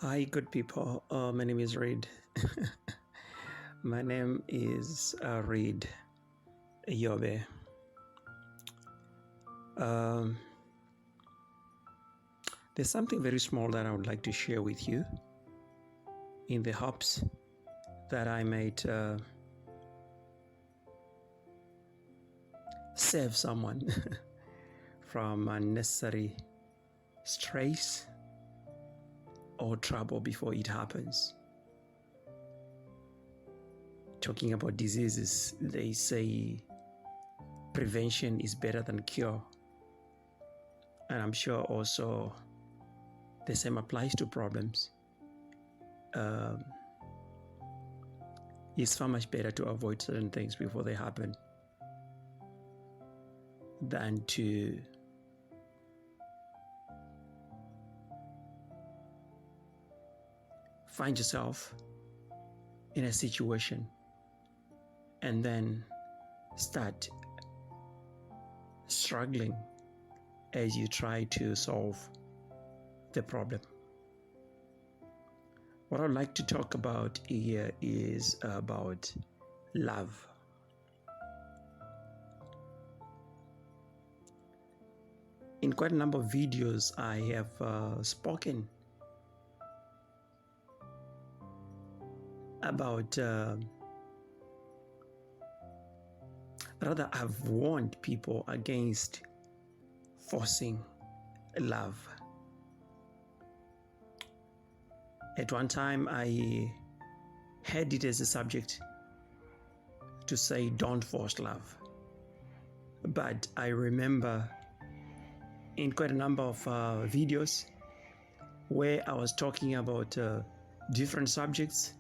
Hi, good people. My name is Reid. My name is Reid Yobe. There's something very small that I would like to share with you in the hopes that I might save someone from unnecessary stress or trouble before it happens. Talking about diseases, they say prevention is better than cure. And I'm sure also the same applies to problems. It's far much better to avoid certain things before they happen than to find yourself in a situation and then start struggling as you try to solve the problem. What I'd like to talk about here is about love. In quite a number of videos, I have spoken about, rather, I've warned people against forcing love. At one time, I had it as a subject to say, don't force love. But I remember in quite a number of videos where I was talking about different subjects,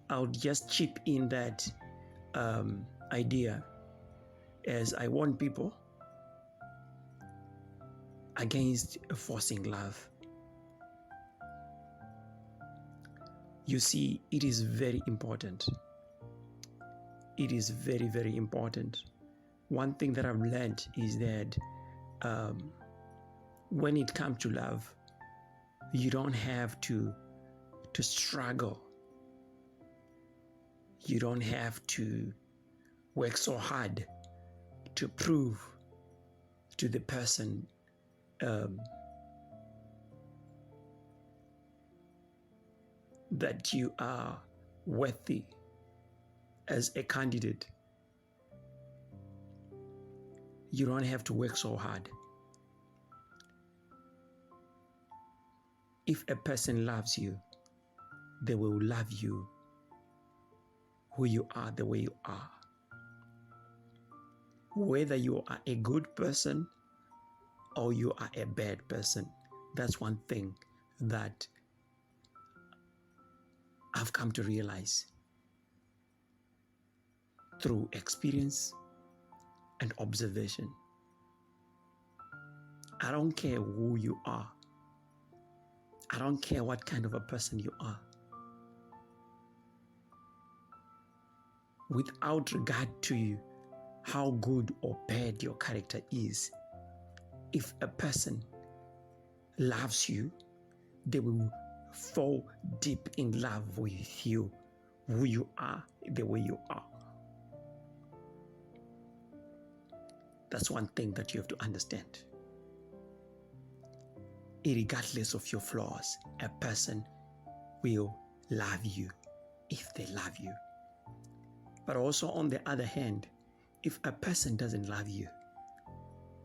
I would just chip in that idea as I warn people against forcing love. You see, it is very important. It is very, very important. One thing that I've learned is that when it comes to love, you don't have to struggle. You don't have to work so hard to prove to the person that you are worthy as a candidate. You don't have to work so hard. If a person loves you, they will love you who you are, the way you are. Whether you are a good person or you are a bad person, that's one thing that I've come to realize through experience and observation. I don't care who you are. I don't care what kind of a person you are. Without regard to you, how good or bad your character is, if a person loves you, they will fall deep in love with you, who you are, the way you are. That's one thing that you have to understand. Irregardless of your flaws, a person will love you if they love you. But also on the other hand, if a person doesn't love you,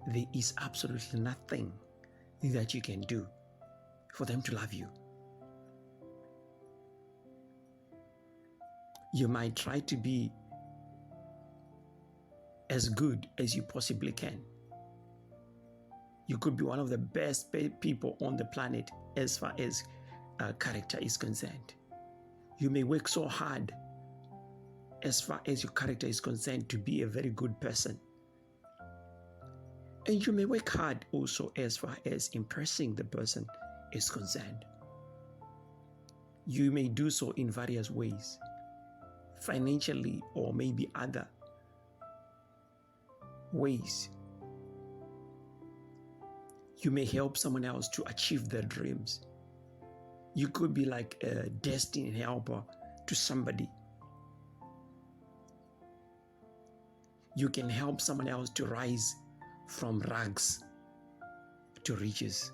there is absolutely nothing that you can do for them to love you. You might try to be as good as you possibly can. You could be one of the best people on the planet as far as character is concerned. You may work so hard as far as your character is concerned to be a very good person. And you may work hard also as far as impressing the person is concerned. You may do so in various ways, financially or maybe other ways. You may help someone else to achieve their dreams. You could be like a destined helper to somebody. You can help someone else to rise from rags to riches.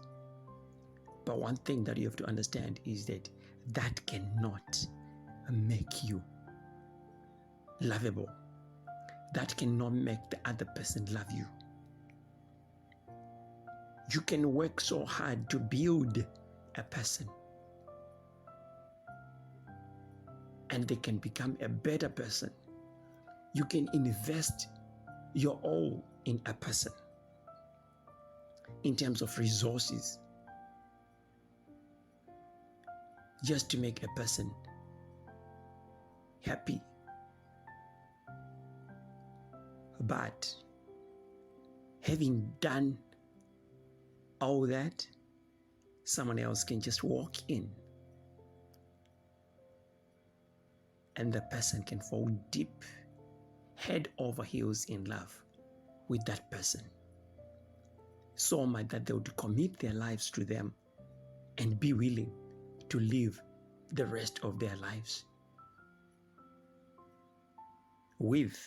But one thing that you have to understand is that that cannot make you lovable. That cannot make the other person love you. You can work so hard to build a person, and they can become a better person. You can invest your all in a person in terms of resources, just to make a person happy. But having done all that, someone else can just walk in and the person can fall deep, head over heels in love with that person. So much that they would commit their lives to them and be willing to live the rest of their lives with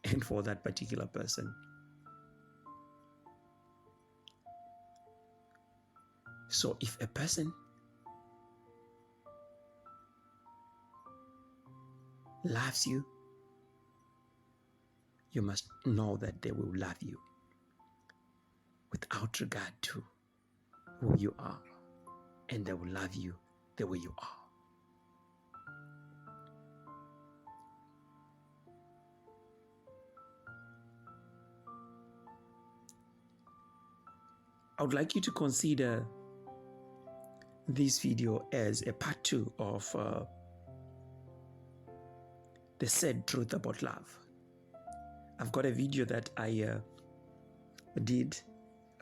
and for that particular person. So if a person loves you, you must know that they will love you without regard to who you are, and they will love you the way you are. I would like you to consider this video as a part 2 of the sad truth about love. I've got a video that I did,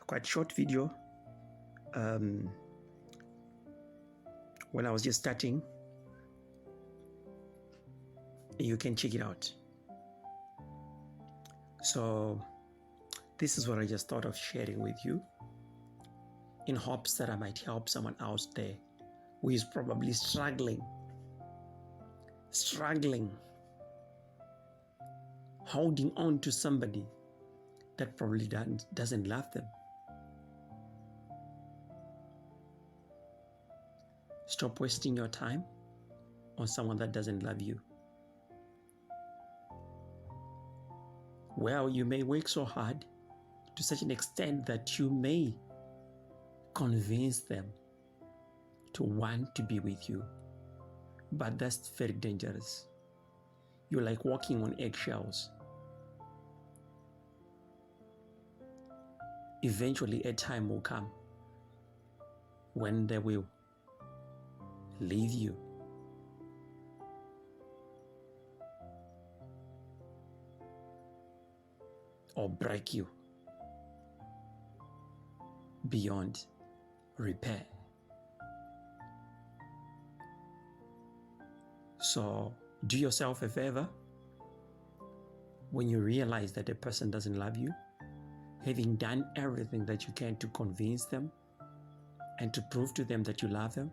a quite short video, when I was just starting. You can check it out. So this is what I just thought of sharing with you, in hopes that I might help someone else there who is probably struggling, holding on to somebody that probably doesn't love them. Stop wasting your time on someone that doesn't love you. Well, you may work so hard to such an extent that you may convince them to want to be with you, but that's very dangerous. You're like walking on eggshells. Eventually a time will come when they will leave you. Or break you beyond repair. So do yourself a favor. When you realize that a person doesn't love you, having done everything that you can to convince them and to prove to them that you love them,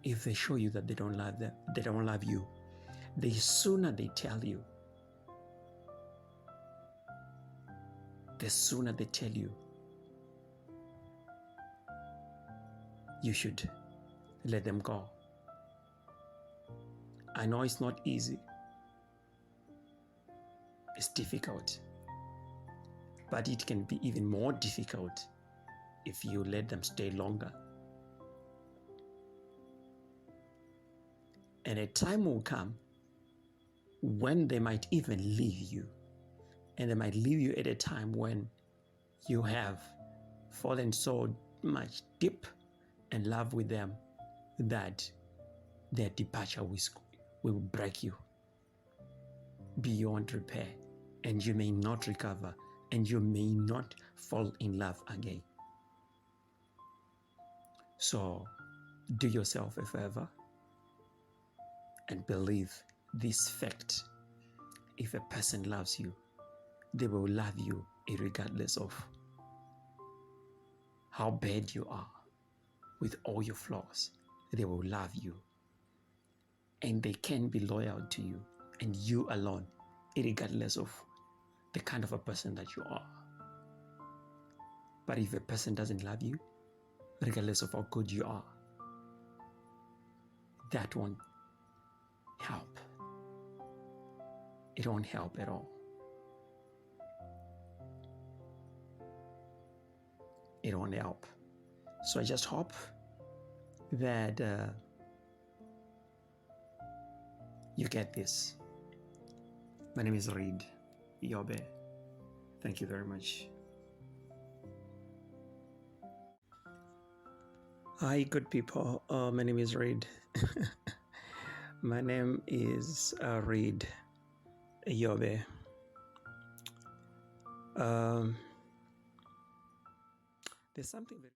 if they show you that they don't love you, the sooner they tell you, the sooner they tell you, you should let them go. I know it's not easy. It's difficult. But it can be even more difficult if you let them stay longer. And a time will come when they might even leave you. And they might leave you at a time when you have fallen so much deep in love with them that their departure will break you beyond repair, and you may not recover, and you may not fall in love again. So do yourself a favor and believe this fact: if a person loves you, they will love you regardless of how bad you are, with all your flaws. they will love you, and they can be loyal to you and you alone, regardless of the kind of a person that you are. But if a person doesn't love you, regardless of how good you are, that won't help. It won't help at all. It won't help. So I just hope that you get this. My name is Reed Yobe. Thank you very much. Hi, good people. My name is Reed. My name is Reed Yobe. There's something very